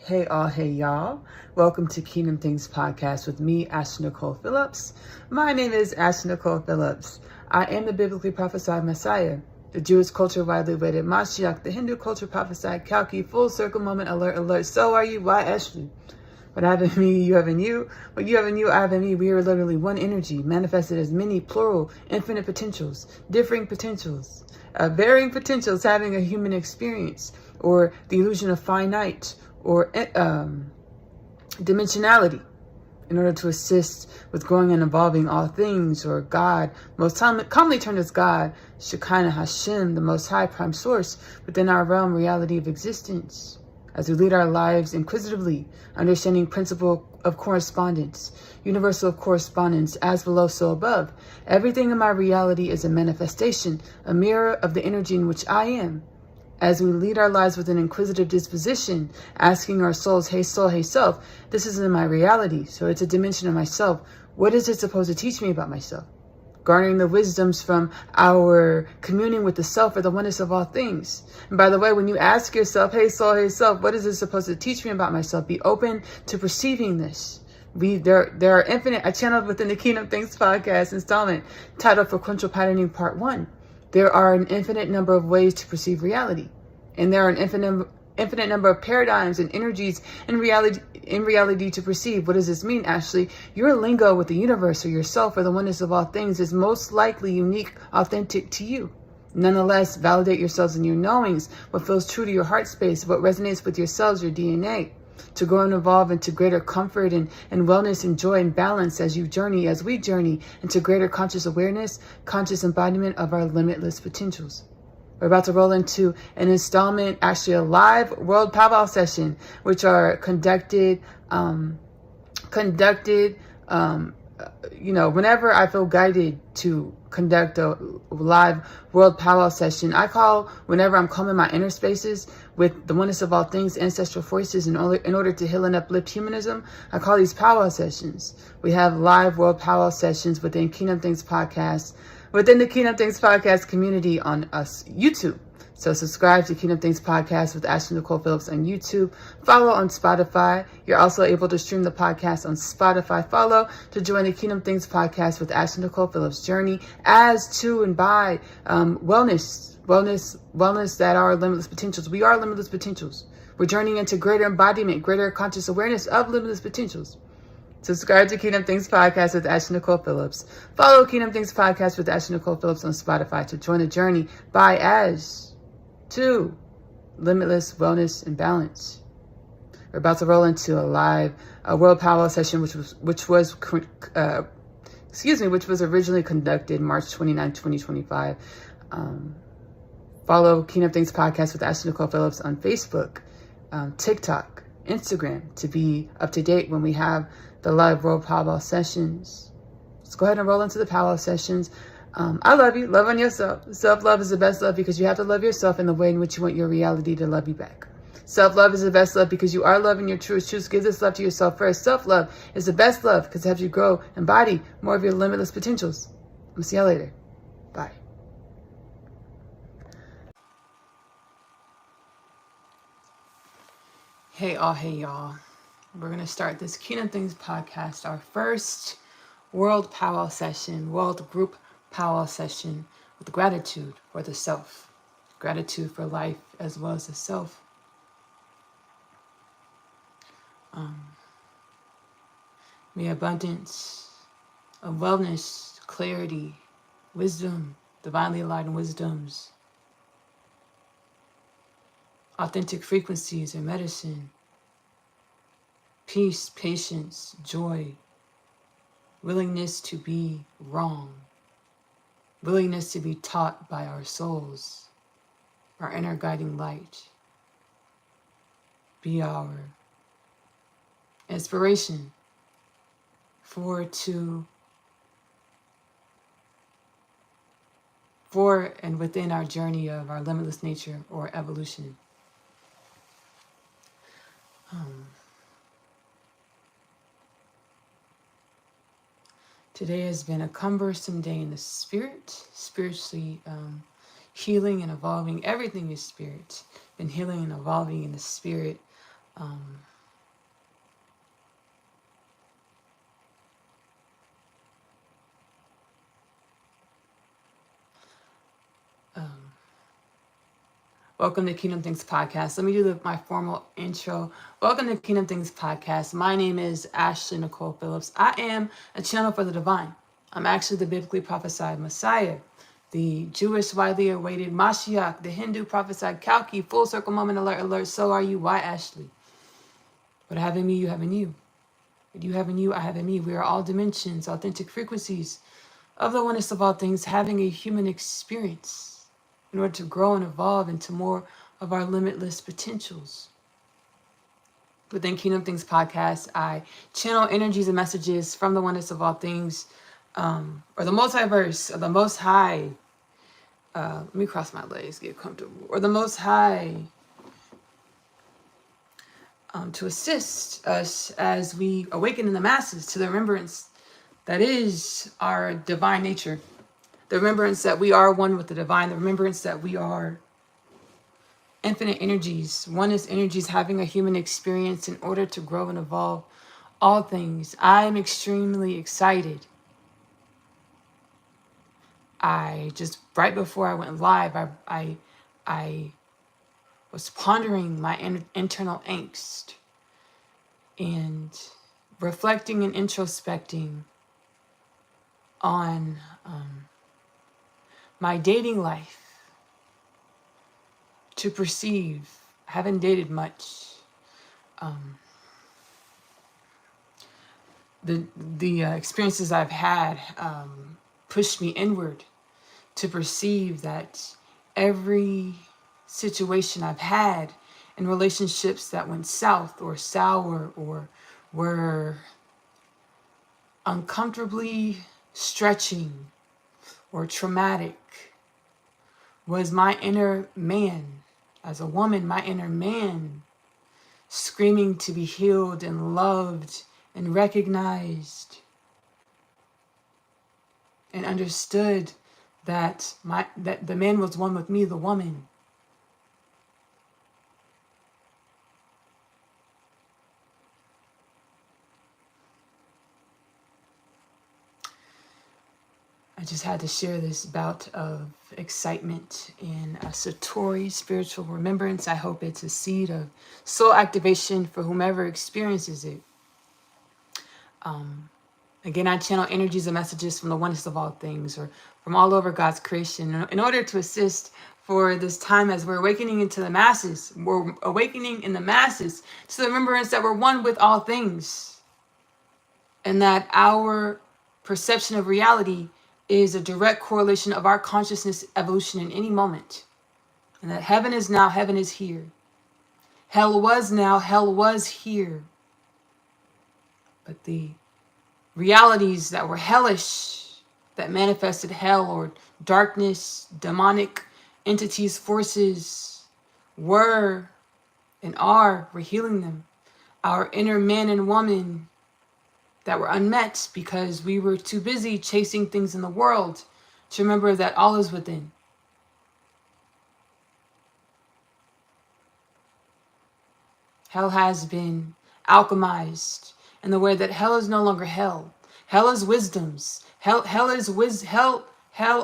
Hey all, hey y'all. Welcome to Kingdom Things Podcast with me, Nicole Phillips. My name is Nicole Phillips. I am the biblically prophesied Messiah, the Jewish culture widely awaited Mashiach, the Hindu culture prophesied Kalki, full circle moment, alert, alert. So are you, why Ashley? What I have in me, you have in you. What you have in you, I have in me. We are literally one energy, manifested as many, plural, infinite potentials, differing potentials, varying potentials, having a human experience, or the illusion of finite, or dimensionality, in order to assist with growing and evolving all things, or God, most commonly termed as God, Shekinah Hashem, the Most High Prime Source, within our realm, reality of existence. As we lead our lives inquisitively, understanding principle of correspondence, universal correspondence, as below, so above. Everything in my reality is a manifestation, a mirror of the energy in which I am. As we lead our lives with an inquisitive disposition, asking our souls, hey soul, hey self, this isn't my reality, so it's a dimension of myself. What is it supposed to teach me about myself? Garnering the wisdoms from our communing with the self or the oneness of all things. And by the way, when you ask yourself, hey soul, hey self, what is it supposed to teach me about myself? Be open to perceiving this. There are infinite, I channeled within the Kingdom Things Podcast installment titled Frequential Patterning Part 1. There are an infinite number of ways to perceive reality. And there are an infinite number of paradigms and energies in reality to perceive. What does this mean, Ashley? Your lingo with the universe or yourself or the oneness of all things is most likely unique, authentic to you. Nonetheless, validate yourselves in your knowings, what feels true to your heart space, what resonates with yourselves, your DNA, to grow and evolve into greater comfort and wellness and joy and balance as we journey into greater conscious awareness, conscious embodiment of our limitless potentials. We're about to roll into an installment, actually a live World Powwow session, which are conducted, whenever I feel guided to conduct a live World Powwow session. I call, whenever I'm calming my inner spaces with the oneness of all things, ancestral forces, in order to heal and uplift humanism, I call these powwow sessions. We have live World Powwow sessions within Kingdom Things Podcast, within the Kingdom Things Podcast community on YouTube. So subscribe to Kingdom Things Podcast with Nicole Phillips on YouTube. Follow on Spotify. You're also able to stream the podcast on Spotify. Follow to join the Kingdom Things Podcast with Nicole Phillips journey as to and by wellness that are limitless potentials. We are limitless potentials. We're journeying into greater embodiment, greater conscious awareness of limitless potentials. Subscribe to Kingdom Things Podcast with Nicole Phillips. Follow Kingdom Things Podcast with Nicole Phillips on Spotify to join the journey by to limitless wellness and balance. We're about to roll into a live World Powwow session, which was originally conducted March 29, 2025. Follow Kingdom Things Podcast with Nicole Phillips on Facebook, TikTok, Instagram to be up to date when we have the live World Powwow sessions. Let's go ahead and roll into the Powwow sessions. I love you. Love on yourself. Self-love is the best love because you have to love yourself in the way in which you want your reality to love you back. Self-love is the best love because you are loving your truest truth. Give this love to yourself first. Self-love is the best love because it helps you grow, embody more of your limitless potentials. I'll see y'all later. Bye. Hey all, hey y'all. We're going to start this Kingdom Things Podcast, our first World Powwow session, World Group Powwow session with gratitude for the self, gratitude for life as well as the self. May abundance of wellness, clarity, wisdom, divinely enlightened wisdoms, authentic frequencies and medicine, peace, patience, joy, willingness to be wrong, willingness to be taught by our souls, our inner guiding light, be our inspiration for and within our journey of our limitless nature or evolution. Today has been a cumbersome day in the spiritually healing and evolving. Everything is spirit. Been healing and evolving in the spirit. Welcome to Kingdom Things Podcast. Let me do my formal intro. Welcome to Kingdom Things Podcast. My name is Ashley Nicole Phillips. I am a channel for the divine. I'm actually the biblically prophesied Messiah, the Jewish widely awaited Mashiach, the Hindu prophesied Kalki, full circle moment alert. So are you. Why, Ashley? What I have in me, you have in you. What you have in you, I have in me. We are all dimensions, authentic frequencies of the oneness of all things, having a human experience in order to grow and evolve into more of our limitless potentials. Within Kingdom Things Podcast, I channel energies and messages from the oneness of all things, or the multiverse, or the Most High. Let me cross my legs, get comfortable. Or the Most High, to assist us as we awaken in the masses to the remembrance that is our divine nature. The remembrance that we are one with the divine. The remembrance that we are infinite energies. Oneness energies having a human experience in order to grow and evolve all things. I am extremely excited. I just, right before I went live, I was pondering my internal angst and reflecting and introspecting on my dating life, to perceive. I haven't dated much. The experiences I've had pushed me inward to perceive that every situation I've had in relationships that went south or sour or were uncomfortably stretching or traumatic was my inner man. As a woman, my inner man screaming to be healed and loved and recognized and understood that the man was one with me, the woman. I just had to share this bout of excitement and a Satori spiritual remembrance. I hope it's a seed of soul activation for whomever experiences it. Again, I channel energies and messages from the oneness of all things, or from all over God's creation, in order to assist for this time as we're awakening into the masses. We're awakening in the masses to the remembrance that we're one with all things, and that our perception of reality is a direct correlation of our consciousness evolution in any moment. And that heaven is now, heaven is here. Hell was now, hell was here. But the realities that were hellish, that manifested hell or darkness, demonic entities, forces, were and are, we're healing them. Our inner man and woman that were unmet because we were too busy chasing things in the world to remember that all is within. Hell has been alchemized in the way that hell is no longer hell. Hell is wisdoms. Hell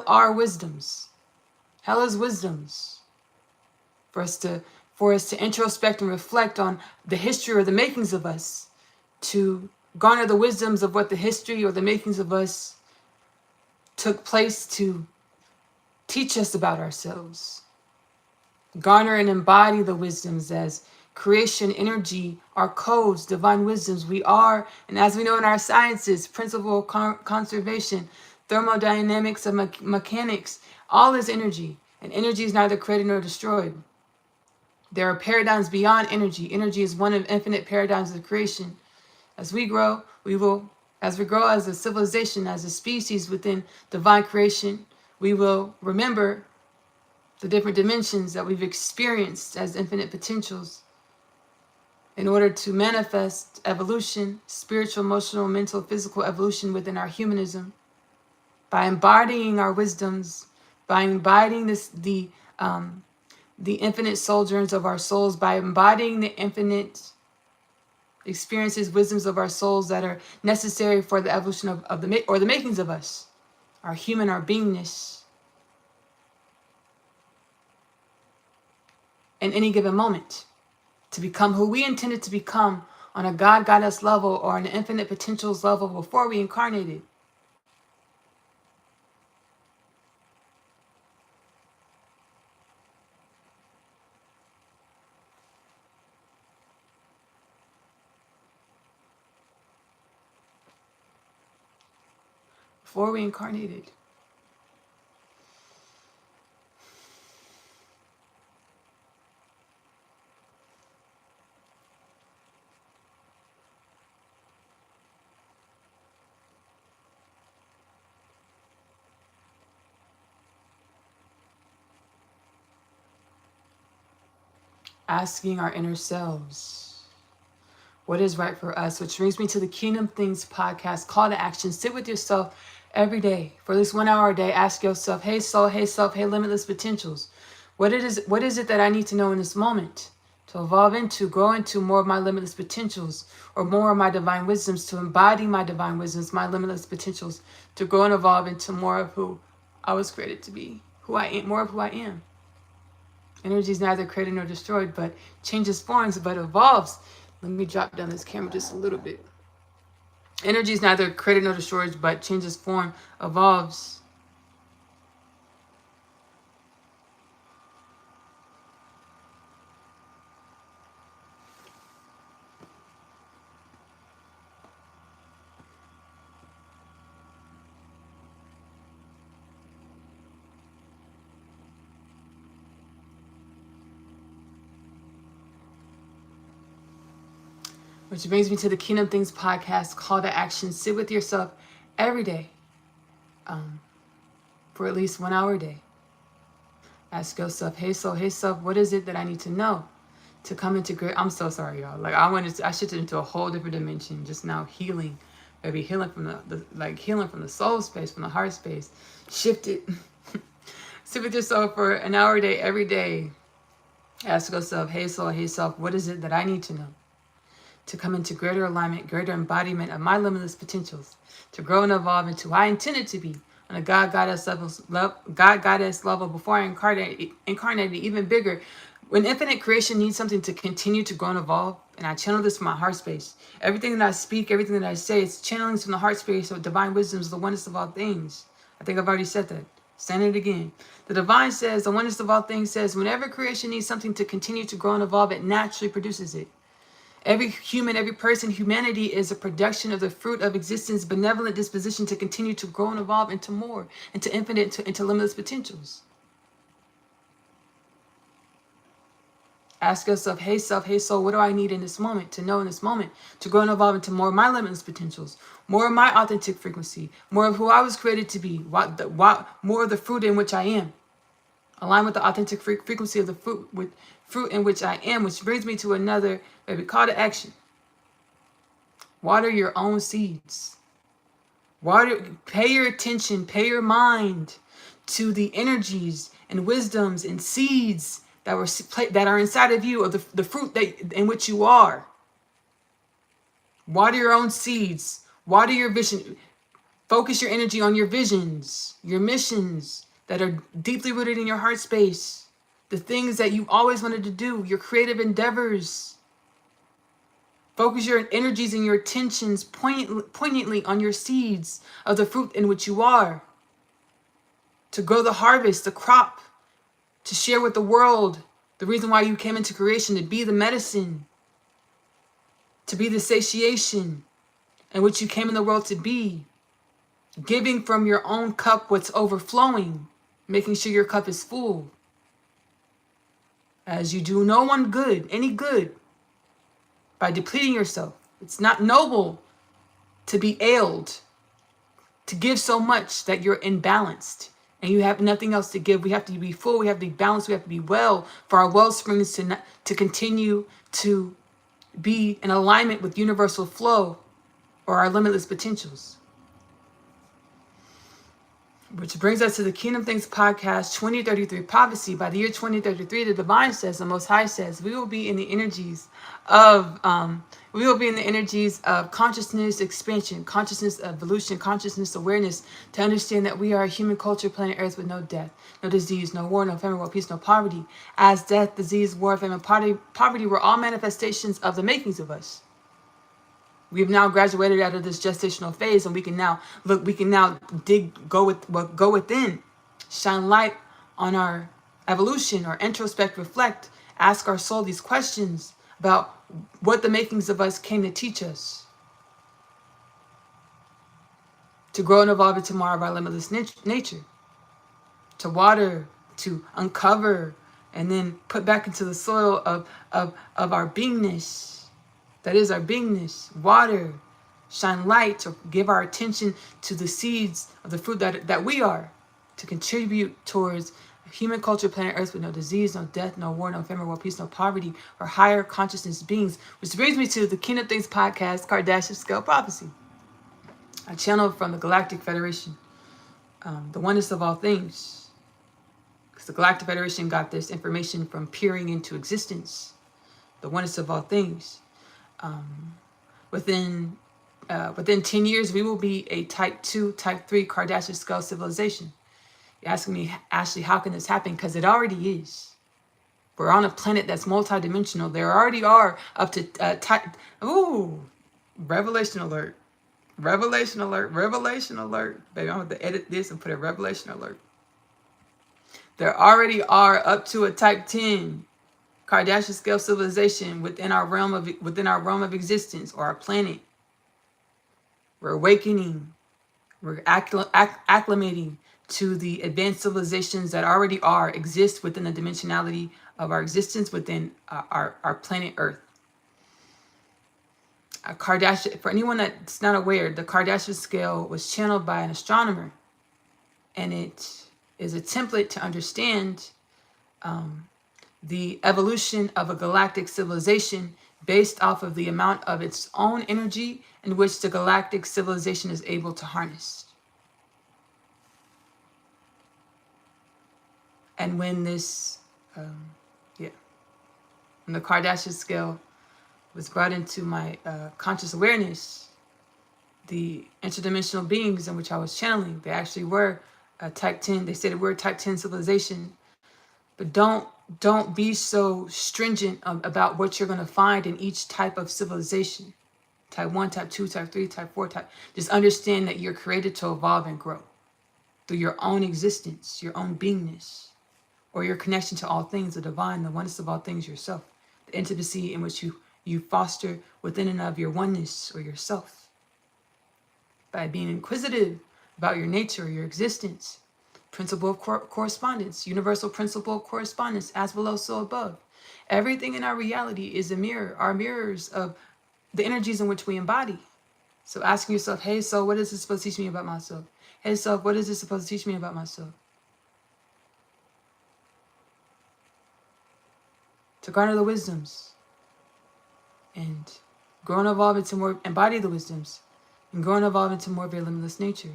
are wisdoms. Hell is wisdoms. For us to introspect and reflect on the history or the makings of us, to garner the wisdoms of what the history or the makings of us took place to teach us about ourselves. Garner and embody the wisdoms as creation, energy, our codes, divine wisdoms. We are, and as we know in our sciences, principle of conservation, thermodynamics of mechanics, all is energy. And energy is neither created nor destroyed. There are paradigms beyond energy. Energy is one of infinite paradigms of creation. As we grow, as we grow as a civilization, as a species within divine creation, we will remember the different dimensions that we've experienced as infinite potentials in order to manifest evolution, spiritual, emotional, mental, physical evolution within our humanism. By embodying our wisdoms, by embodying the infinite sojourns of our souls, by embodying the infinite experiences, wisdoms of our souls that are necessary for the evolution of the makings of us, our human, our beingness. in any given moment, to become who we intended to become on a God Goddess level or an infinite potentials level before we incarnated. Before we incarnated. Asking our inner selves what is right for us, which brings me to the Kingdom Things podcast, call to action. Sit with yourself every day for at least 1 hour a day. Ask yourself, hey soul, hey self, hey limitless potentials. What is it that I need to know in this moment to evolve into, grow into more of my limitless potentials, or more of my divine wisdoms, to embody my divine wisdoms, my limitless potentials, to grow and evolve into more of who I was created to be, who I am, more of who I am. Energy is neither created nor destroyed, but changes forms, but evolves. Let me drop down this camera just a little bit. Energy is neither created nor destroyed, but changes form, evolves. Which brings me to the Kingdom Things podcast, call to action. Sit with yourself every day for at least 1 hour a day. Ask yourself, hey soul, hey self, what is it that I need to know to come into great? I'm so sorry, y'all. Like I shifted into a whole different dimension just now, healing. Maybe healing from healing from the soul space, from the heart space. Shifted. Sit with yourself for an hour a day, every day. Ask yourself, hey soul, hey self, what is it that I need to know to come into greater alignment, greater embodiment of my limitless potentials, to grow and evolve into who I intended to be on a God Goddess level before I incarnated even bigger. When infinite creation needs something to continue to grow and evolve, and I channel this from my heart space. Everything that I speak, everything that I say, it's channelings from the heart space of divine wisdoms, the oneness of all things. I think I've already said that. Saying it again. The divine says, the oneness of all things says, whenever creation needs something to continue to grow and evolve, it naturally produces it. Every human, every person, humanity is a production of the fruit of existence, benevolent disposition to continue to grow and evolve into more, into infinite, into limitless potentials. Ask yourself, hey self, hey soul, what do I need in this moment, to know in this moment, to grow and evolve into more of my limitless potentials, more of my authentic frequency, more of who I was created to be, more of the fruit in which I am. Align with the authentic frequency of the fruit in which I am, which brings me to another call to action. Water your own seeds. Pay your attention, pay your mind to the energies and wisdoms and seeds that are inside of you, of the fruit in which you are. Water your own seeds. Water your vision. Focus your energy on your visions, your missions that are deeply rooted in your heart space. The things that you've always wanted to do, your creative endeavors. Focus your energies and your attentions poignantly on your seeds of the fruit in which you are. To grow the harvest, the crop, to share with the world the reason why you came into creation, to be the medicine, to be the satiation in which you came in the world to be. Giving from your own cup what's overflowing, making sure your cup is full. As you do no one good, any good, by depleting yourself. It's not noble to be ailed, to give so much that you're imbalanced and you have nothing else to give. We have to be full, we have to be balanced, we have to be well for our well springs to continue to be in alignment with universal flow or our limitless potentials. Which brings us to the Kingdom Things Podcast 2033 Prophecy. By the year 2033, the Divine says, the Most High says, we will be in the energies of consciousness expansion, consciousness evolution, consciousness awareness, to understand that we are a human culture, planet Earth, with no death, no disease, no war, no famine, no peace, no poverty. As death, disease, war, famine, poverty were all manifestations of the makings of us. We have now graduated out of this gestational phase, and we can now go within, shine light on our evolution, or introspect, reflect, ask our soul these questions about what the makings of us came to teach us, to grow and evolve into more of our limitless nature, to water, to uncover, and then put back into the soil of our beingness. That is our beingness, water, shine light, to give our attention to the seeds of the fruit that we are, to contribute towards a human culture, planet Earth, with no disease, no death, no war, no famine, world peace, no poverty, or higher consciousness beings. Which brings me to the Kingdom Things Podcast, Kardashian Scale Prophecy. I channel from the Galactic Federation, the oneness of all things. Because the Galactic Federation got this information from peering into existence, the oneness of all things. Within 10 years, we will be a type 2, type 3 Kardashian scale civilization. You're asking me, Ashley, how can this happen? Because it already is. We're on a planet that's multidimensional. There already are up to revelation alert. Revelation alert. Revelation alert. Baby, I'm going to edit this and put a revelation alert. There already are up to a type 10 Kardashian scale civilization within our realm of existence, or our planet. We're awakening. We're acclimating to the advanced civilizations that already exist within the dimensionality of our existence within our planet Earth. For anyone that's not aware, the Kardashian scale was channeled by an astronomer, and it is a template to understand the evolution of a galactic civilization based off of the amount of its own energy in which the galactic civilization is able to harness. And when when the Kardashian scale was brought into my conscious awareness, the interdimensional beings in which I was channeling, they actually were type 10. They said we're a type 10 civilization. But don't be so stringent about what you're going to find in each type of civilization. Type 1, type 2, type 3, type 4, Just understand that you're created to evolve and grow through your own existence, your own beingness, or your connection to all things, the divine, the oneness of all things, yourself. The intimacy in which you foster within and of your oneness or yourself. By being inquisitive about your nature or your existence. Principle of correspondence, universal principle of correspondence, as below, so above. Everything in our reality is a mirror, our mirrors of the energies in which we embody. So asking yourself, hey, so what is this supposed to teach me about myself? Hey, self, what is this supposed to teach me about myself? To garner the wisdoms and grow and evolve into more, embody the wisdoms and grow and evolve into more of your limitless nature.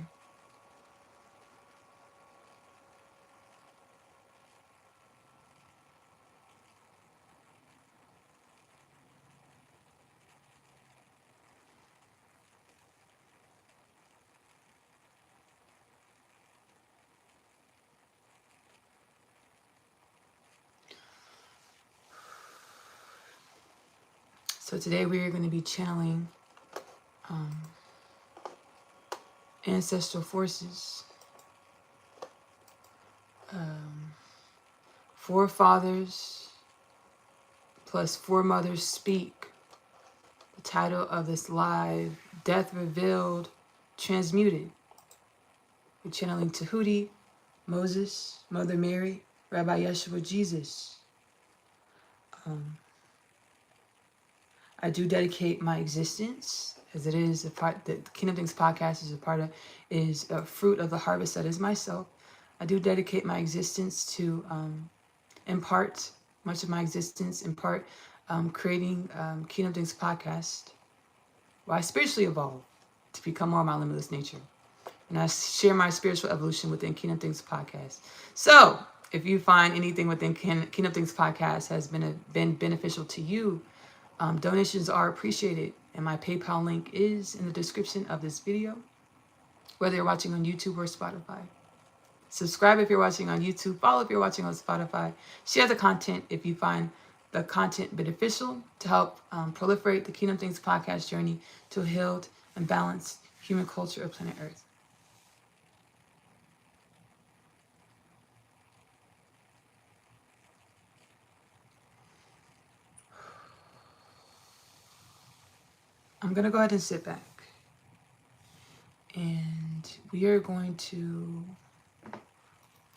So today we are going to be channeling ancestral forces, forefathers plus foremothers speak. The title of this live, Death Revealed, Transmuted. We're channeling Tahuti, Moses, Mother Mary, Rabbi Yeshua, Jesus. I do dedicate my existence, as it is a part that the Kingdom Things podcast is a part of, is a fruit of the harvest that is myself. I do dedicate my existence to impart much of my existence, in part creating Kingdom Things podcast, where I spiritually evolve to become more of my limitless nature. And I share my spiritual evolution within Kingdom Things Podcast. So if you find anything within Kingdom Things Podcast has been beneficial to you, donations are appreciated. And my PayPal link is in the description of this video, whether you're watching on YouTube or Spotify. Subscribe if you're watching on YouTube. Follow if you're watching on Spotify. Share the content if you find the content beneficial to help proliferate the Kingdom Things Podcast journey to a healed and balanced human culture of planet Earth. I'm going to go ahead and sit back. And we are going to...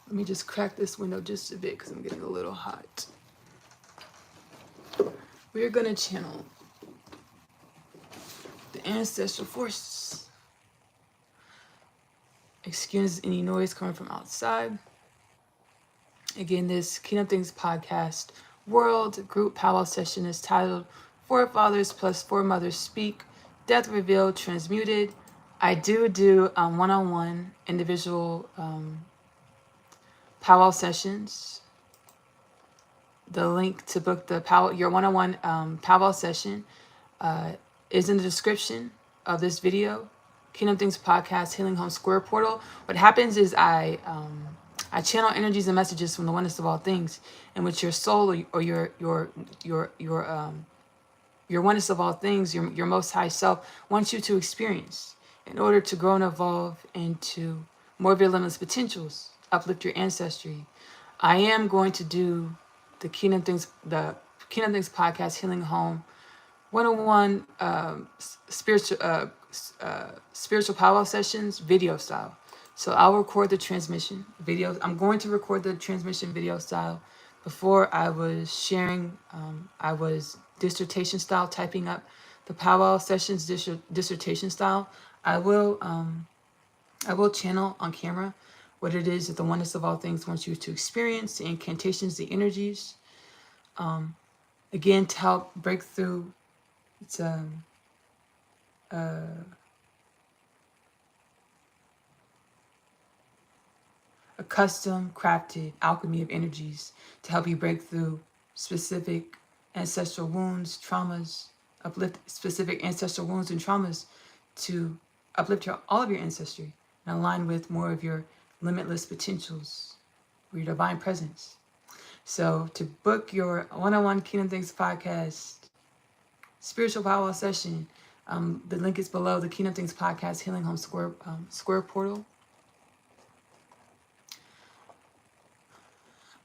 Let me just crack this window just a bit because I'm getting a little hot. We are going to channel the ancestral forces. Excuse any noise coming from outside. Again, this Kingdom Things Podcast World Group Powwow session is titled Forefathers plus Foremothers Speak, Death Revealed, Transmuted. I do one-on-one individual powwow sessions. The link to book the your one-on-one powwow session is in the description of this video. Kingdom Things Podcast Healing Home Square Portal. What happens is I channel energies and messages from the oneness of all things, in which your soul or your oneness of all things, your most high self wants you to experience in order to grow and evolve into more of your limitless potentials, uplift your ancestry. I am going to do the Kingdom Things Podcast Healing Home 101 spiritual powwow sessions video style. So I'll record the transmission videos. I'm going to record the transmission video style. Before I was sharing, I was dissertation style, typing up the powwow sessions dissertation style. I will channel on camera what it is that the oneness of all things wants you to experience, the incantations, the energies. Again, to help break through. It's a custom crafted alchemy of energies to help you break through specific ancestral wounds, traumas, uplift specific ancestral wounds and traumas to uplift all of your ancestry and align with more of your limitless potentials, your divine presence. So to book your one-on-one Kingdom Things Podcast spiritual powwow session, the link is below. The Kingdom Things Podcast Healing Home Square Portal.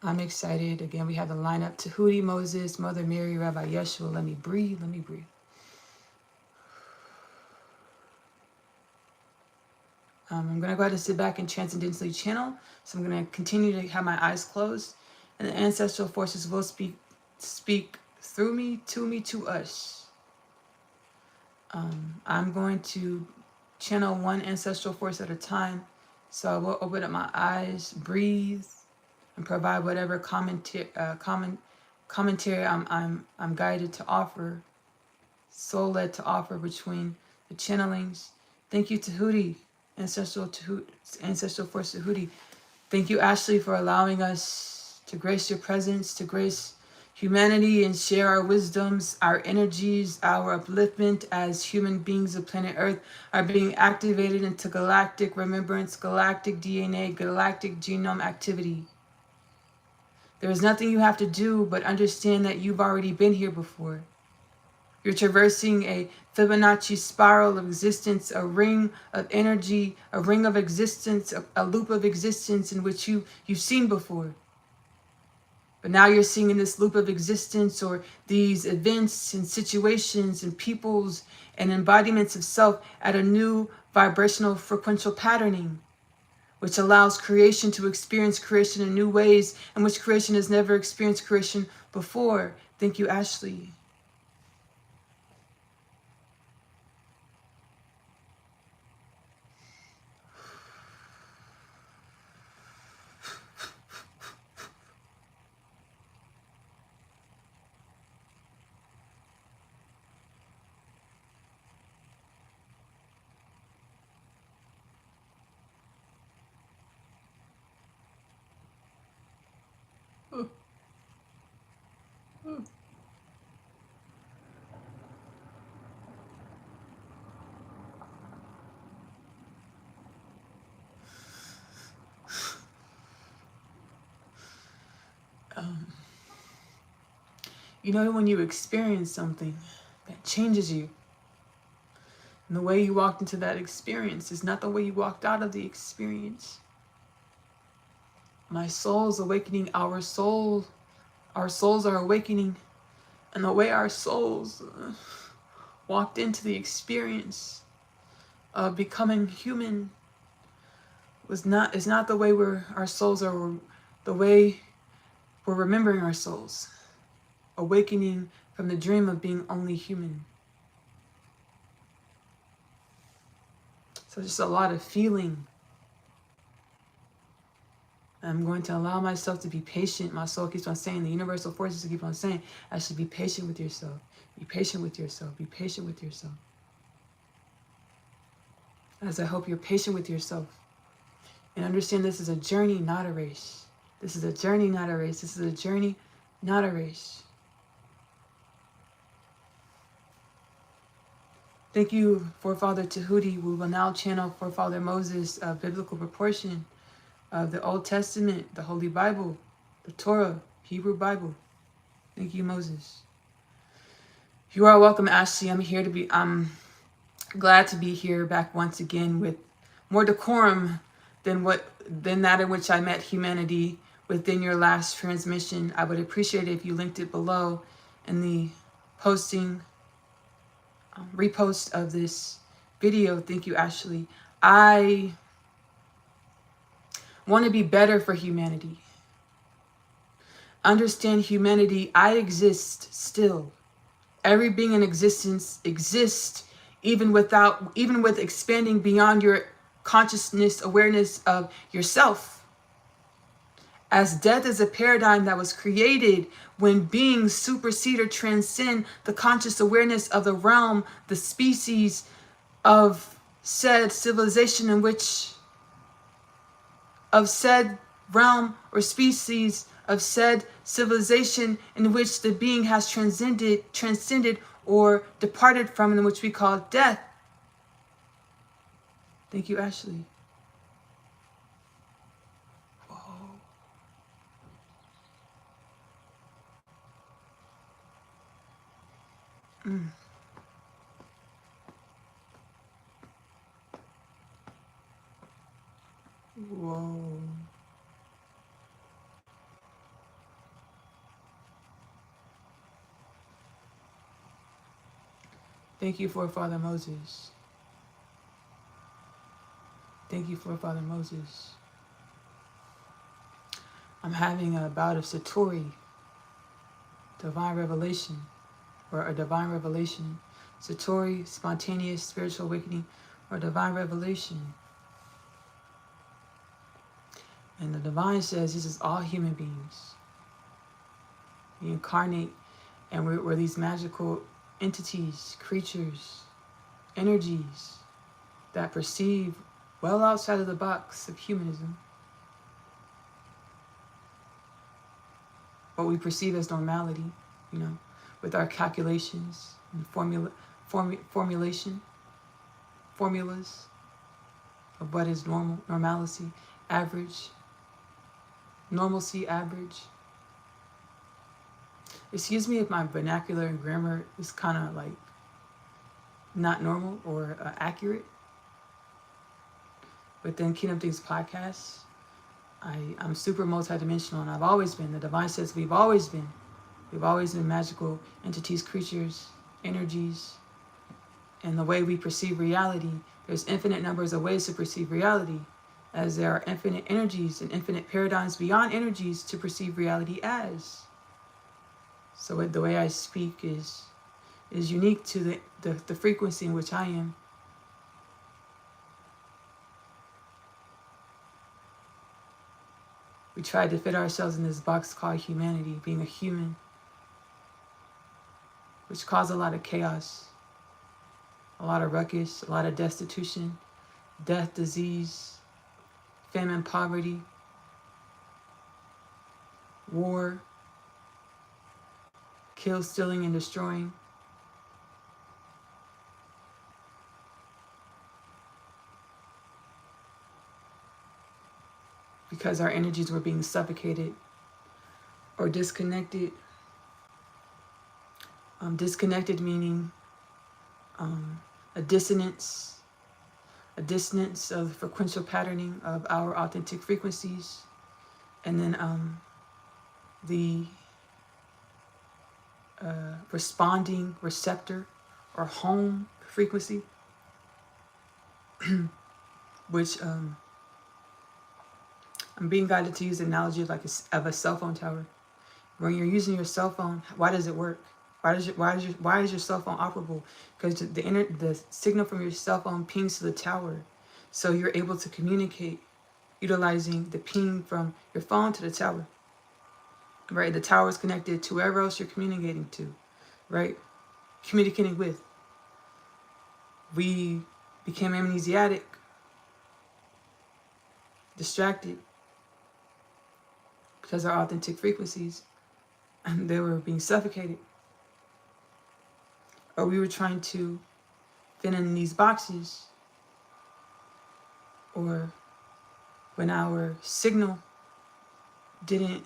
I'm excited. Again, we have the lineup: Tahuti, Moses, Mother Mary, Rabbi Yeshua. Let me breathe. Let me breathe. I'm going to go ahead and sit back and transcendentally channel. So I'm going to continue to have my eyes closed. And the ancestral forces will speak through me, to us. I'm going to channel one ancestral force at a time. So I will open up my eyes, breathe, and provide whatever commentary I'm guided to offer, soul-led to offer between the channelings. Thank you, Tahuti, ancestral force Tahuti. Thank you, Ashley, for allowing us to grace your presence, to grace humanity and share our wisdoms, our energies, our upliftment as human beings of planet Earth are being activated into galactic remembrance, galactic DNA, galactic genome activity. There is nothing you have to do but understand that you've already been here before. You're traversing a Fibonacci spiral of existence, a ring of energy, a ring of existence, a loop of existence in which you've seen before. But now you're seeing in this loop of existence, or these events and situations and peoples and embodiments of self at a new vibrational frequential patterning, which allows creation to experience creation in new ways in which creation has never experienced creation before. Thank you, Ashley. You know, when you experience something that changes you, and the way you walked into that experience is not the way you walked out of the experience. My soul's awakening, our souls are awakening, and the way our souls walked into the experience of becoming human is not the way our souls are, the way we're remembering our souls, awakening from the dream of being only human. So just a lot of feeling. I'm going to allow myself to be patient. My soul keeps on saying, the universal forces keep on saying, I should be patient with yourself. Be patient with yourself. Be patient with yourself. As I hope you're patient with yourself. And understand this is a journey, not a race. This is a journey, not a race. This is a journey, not a race. Thank you, Forefather Tahuti. We will now channel Forefather Moses of biblical proportion of the Old Testament, the Holy Bible, the Torah, Hebrew Bible. Thank you, Moses. You are welcome, Ashley. I'm glad to be here back once again with more decorum than that in which I met humanity within your last transmission. I would appreciate it if you linked it below in the repost of this video. Thank you, Ashley. I want to be better for humanity. Understand humanity. I exist still. Every being in existence exists even with expanding beyond your consciousness, awareness of yourself. As death is a paradigm that was created when beings supersede or transcend the conscious awareness of the realm, the species of said civilization in which, of said realm or species of said civilization in which the being has transcended or departed from, in which we call death. Thank you, Ashley. Whoa. Whoa. Thank you, Forefather Moses. Thank you, Forefather Moses. I'm having a bout of Satori, divine revelation, or a divine revelation. Satori, spontaneous spiritual awakening, or divine revelation. And the divine says this is all human beings. We incarnate, and we're these magical entities, creatures, energies that perceive well outside of the box of humanism what we perceive as normality, with our calculations and formulas of what is normalcy, average, normalcy, average. Excuse me if my vernacular and grammar is kind of like not normal or accurate. Within Kingdom Things podcast, I'm super multidimensional, and I've always been. The divine says we've always been magical entities, creatures, energies. And the way we perceive reality, there's infinite numbers of ways to perceive reality, as there are infinite energies and infinite paradigms beyond energies to perceive reality as. So the way I speak is unique to the frequency in which I am. We try to fit ourselves in this box called humanity, being a human, which caused a lot of chaos, a lot of ruckus, a lot of destitution, death, disease, famine, poverty, war, killing, stealing, and destroying. Because our energies were being suffocated or disconnected. Disconnected meaning a dissonance of frequential patterning of our authentic frequencies. And then the responding receptor or home frequency, which I'm being guided to use the analogy of of a cell phone tower. When you're using your cell phone, why does it work? Why is your cell phone operable? Because the signal from your cell phone pings to the tower, so you're able to communicate utilizing the ping from your phone to the tower. Right, the tower is connected to whoever else you're communicating to, right? Communicating with. We became amnesiac, distracted, because our authentic frequencies, they were being suffocated. Or we were trying to fit in these boxes, or when our signal didn't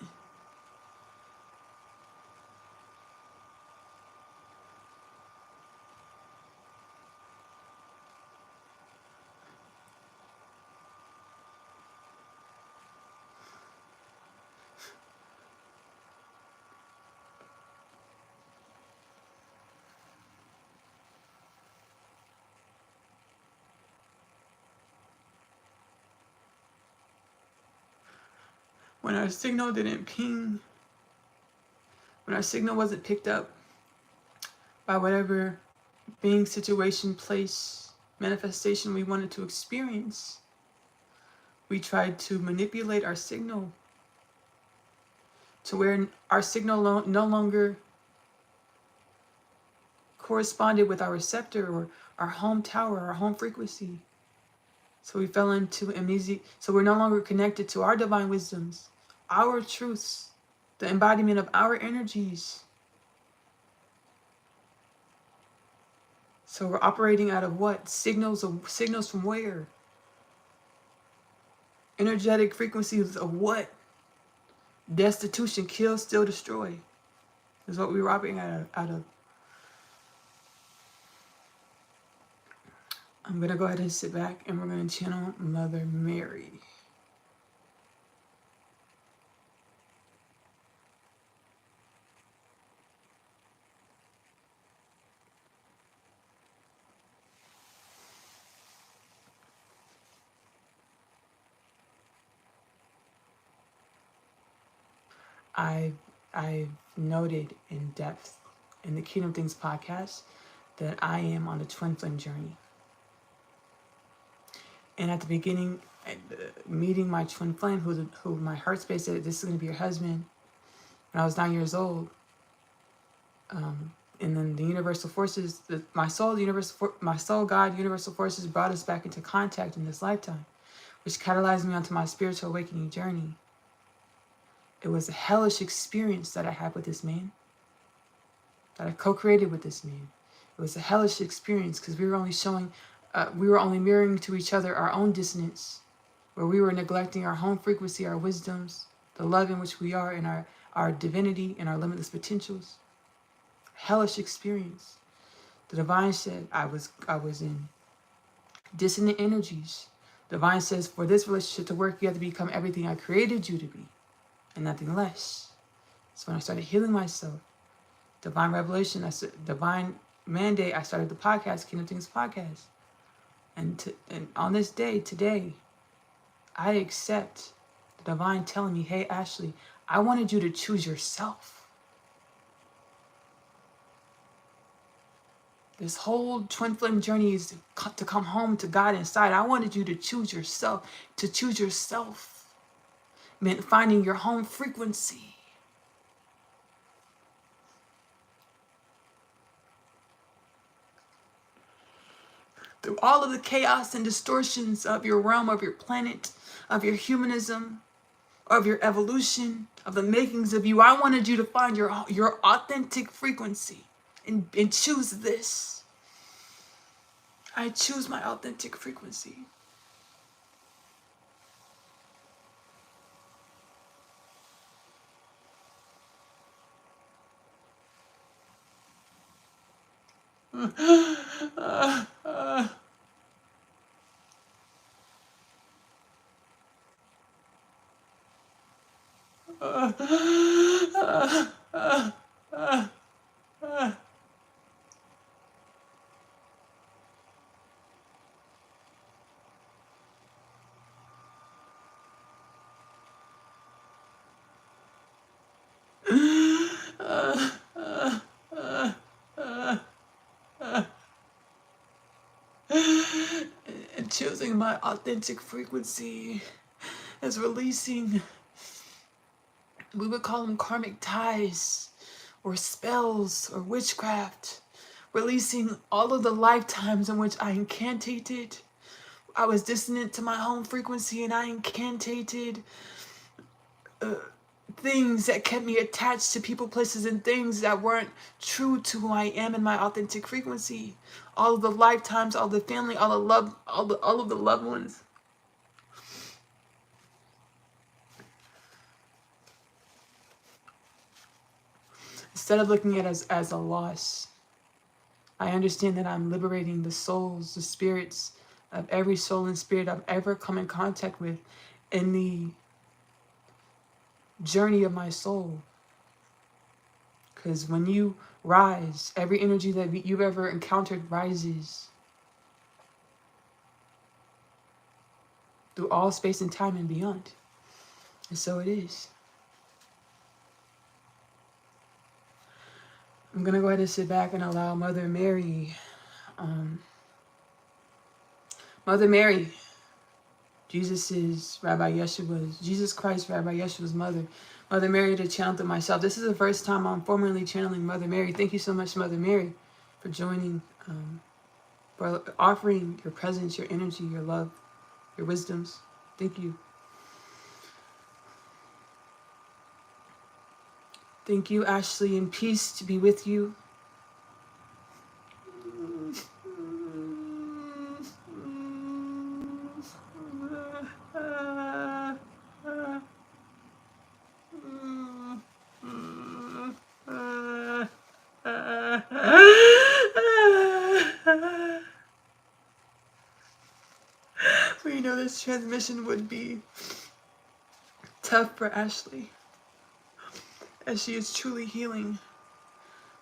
when our signal didn't ping, when our signal wasn't picked up by whatever being, situation, place, manifestation we wanted to experience, we tried to manipulate our signal to where our signal no longer corresponded with our receptor or our home tower, our home frequency. So we fell into amnesia. So we're no longer connected to our divine wisdoms, our truths, the embodiment of our energies. So we're operating out of what? Signals from where? Energetic frequencies of what? Destitution, kill, steal, destroy is what we were operating out of. I'm going to go ahead and sit back and we're going to channel Mother Mary. I've noted in depth in the Kingdom Things podcast that I am on a twin flame journey. And at the beginning, meeting my twin flame, who my heart space said, this is going to be your husband, when I was 9 years old. And then the universal forces, my soul, God, universal forces brought us back into contact in this lifetime, which catalyzed me onto my spiritual awakening journey. It was a hellish experience that I had with this man, that I co-created with this man. It was a hellish experience because we were only mirroring to each other our own dissonance, where we were neglecting our home frequency, our wisdoms, the love in which we are, and our divinity and our limitless potentials. Hellish experience. The divine said I was in dissonant energies. The divine says, for this relationship to work, you have to become everything I created you to be, and nothing less. So when I started healing myself, divine revelation, divine mandate, I started the podcast, Kingdom Things podcast. And on this day, today, I accept the divine telling me, hey, Ashley, I wanted you to choose yourself. This whole twin flame journey is to come home to God inside. I wanted you to choose yourself. To choose yourself meant finding your home frequency. Through all of the chaos and distortions of your realm, of your planet, of your humanism, of your evolution, of the makings of you. I wanted you to find your authentic frequency and choose this. I choose my authentic frequency. And choosing my authentic frequency is releasing, we would call them karmic ties or spells or witchcraft, releasing all of the lifetimes in which I incantated. I was dissonant to my own frequency, and I incantated things that kept me attached to people, places, and things that weren't true to who I am in my authentic frequency. All of the lifetimes, all the family, all the love, all of the loved ones. Instead of looking at it as a loss, I understand that I'm liberating the souls, the spirits of every soul and spirit I've ever come in contact with in the journey of my soul. Because when you rise, every energy that you've ever encountered rises through all space and time and beyond. And so it is. I'm going to go ahead and sit back and allow Mother Mary. Mother Mary, Jesus Christ, Rabbi Yeshua's mother. Mother Mary to channel through myself. This is the first time I'm formally channeling Mother Mary. Thank you so much, Mother Mary, for joining, for offering your presence, your energy, your love, your wisdoms. Thank you. Thank you, Ashley, and peace to be with you. We know this transmission would be tough for Ashley, as she is truly healing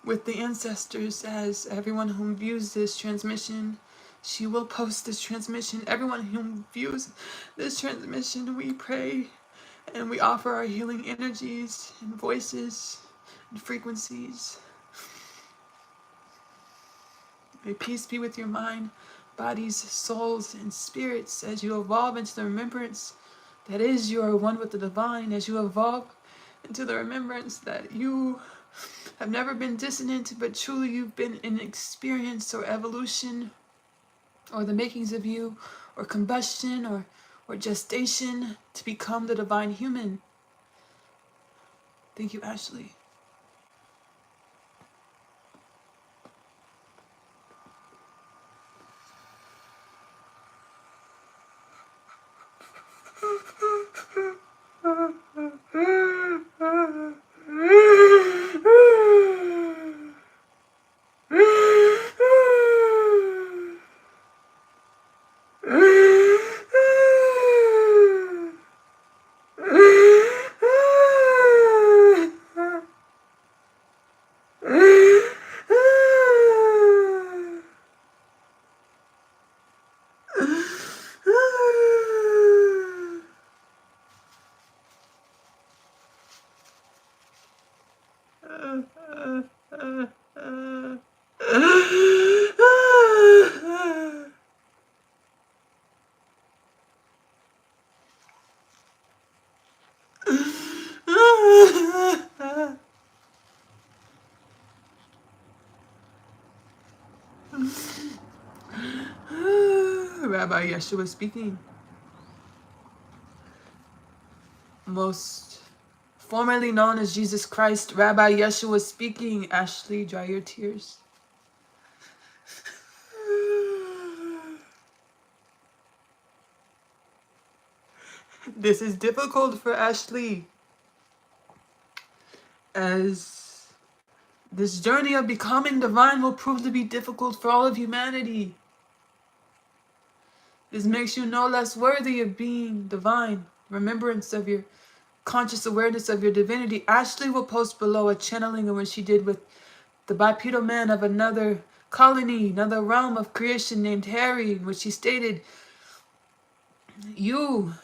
with the ancestors. As everyone who views this transmission, she will post this transmission. Everyone who views this transmission, we pray and we offer our healing energies and voices and frequencies. May peace be with your mind, bodies, souls, and spirits as you evolve into the remembrance that is you are one with the divine, as you evolve into the remembrance that you have never been dissonant, but truly you've been in experience or evolution or the makings of you or combustion or gestation to become the divine human. Thank you, Ashley. Rabbi Yeshua speaking. most formerly known as Jesus Christ, Rabbi Yeshua speaking. Ashley, dry your tears. This is difficult for Ashley, as this journey of becoming divine will prove to be difficult for all of humanity. This makes you no less worthy of being divine. Remembrance of your conscious awareness of your divinity. Ashley will post below a channeling of what she did with the bipedal man of another colony, another realm of creation named Harry, in which she stated, you,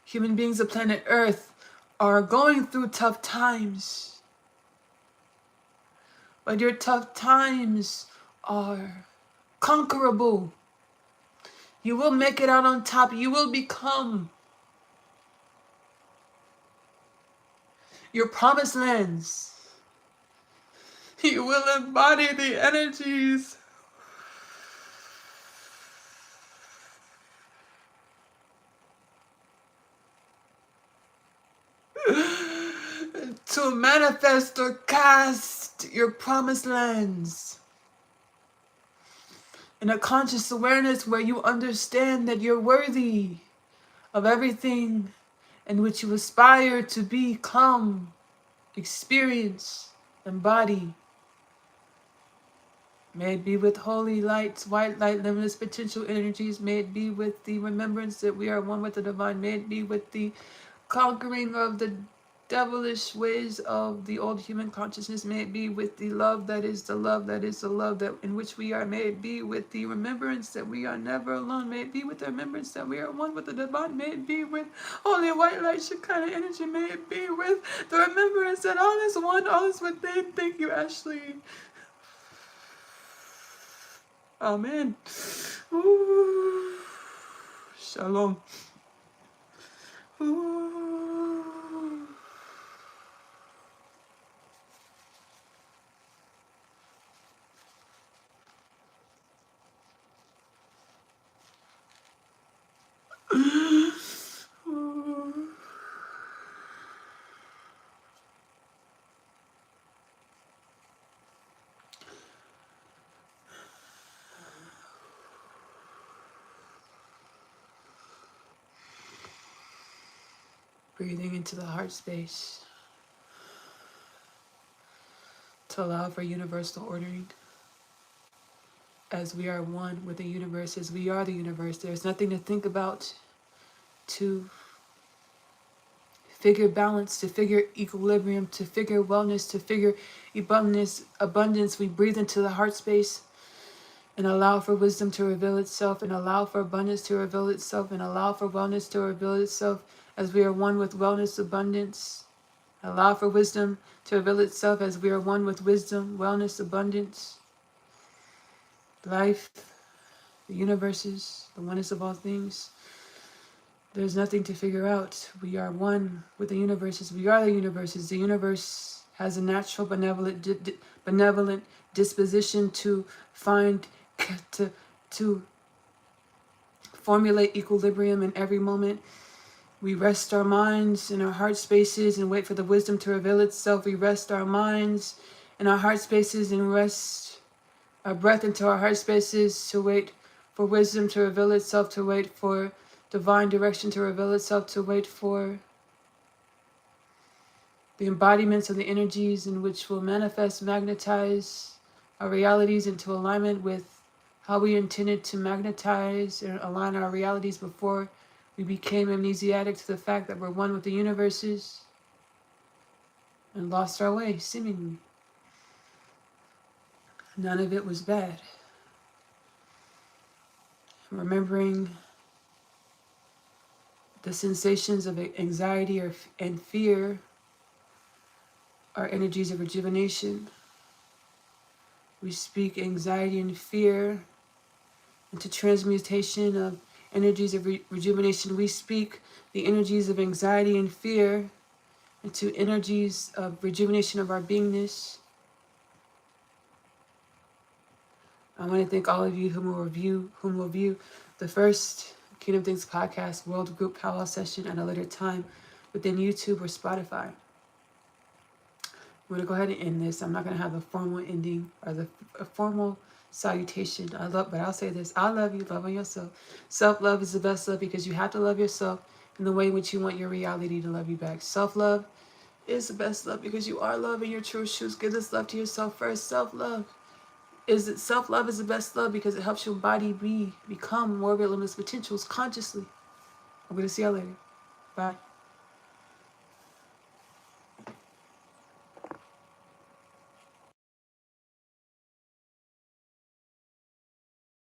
human beings of planet Earth, are going through tough times. But your tough times are conquerable. You will make it out on top. You will become your promised lands. You will embody the energies to manifest or cast your promised lands. In a conscious awareness where you understand that you're worthy of everything in which you aspire to become, experience, embody. May it be with holy lights, white light, limitless potential energies. May it be with the remembrance that we are one with the divine. May it be with the conquering of the devilish ways of the old human consciousness. May it be with the love that is the love that is the love that in which we are. May it be with the remembrance that we are never alone. May it be with the remembrance that we are one with the divine. May it be with holy white light Shekinah energy. May it be with the remembrance that all is one, all is within. Thank you, Ashley. Amen. Ooh. Shalom. Ooh. Breathing into the heart space to allow for universal ordering. As we are one with the universe, as we are the universe, there's nothing to think about, to figure balance, to figure equilibrium, to figure wellness, to figure abundance. We breathe into the heart space and allow for wisdom to reveal itself, and allow for abundance to reveal itself, and allow for wellness to reveal itself as we are one with wellness, abundance. Allow for wisdom to reveal itself as we are one with wisdom, wellness, abundance, life, the universes, the oneness of all things. There's nothing to figure out. We are one with the universes. We are the universes. The universe has a natural benevolent disposition to find, to formulate equilibrium in every moment. We rest our minds in our heart spaces and wait for the wisdom to reveal itself. We rest our minds in our heart spaces and rest our breath into our heart spaces to wait for wisdom to reveal itself, to wait for divine direction to reveal itself, to wait for the embodiments of the energies in which will manifest, magnetize our realities into alignment with how we intended to magnetize and align our realities before we became amnesiac to the fact that we're one with the universes and lost our way, seemingly. None of it was bad. Remembering the sensations of anxiety and fear are energies of rejuvenation. We speak anxiety and fear into transmutation of energies of rejuvenation. We speak the energies of anxiety and fear into energies of rejuvenation of our beingness. I want to thank all of you whom will view the first Kingdom Things podcast World Group Powwow session at a later time. within YouTube or Spotify. I'm going to go ahead and end this. I'm not going to have the formal ending or the formal salutation. But I'll say this. I love you. Love on yourself. Self-love is the best love because you have to love yourself in the way in which you want your reality to love you back. Self-love is the best love because you are love in your true shoes. Give this love to yourself first. Self-love is the best love because it helps your body become more of your limitless potentials consciously. I'm going to see y'all later. Bye.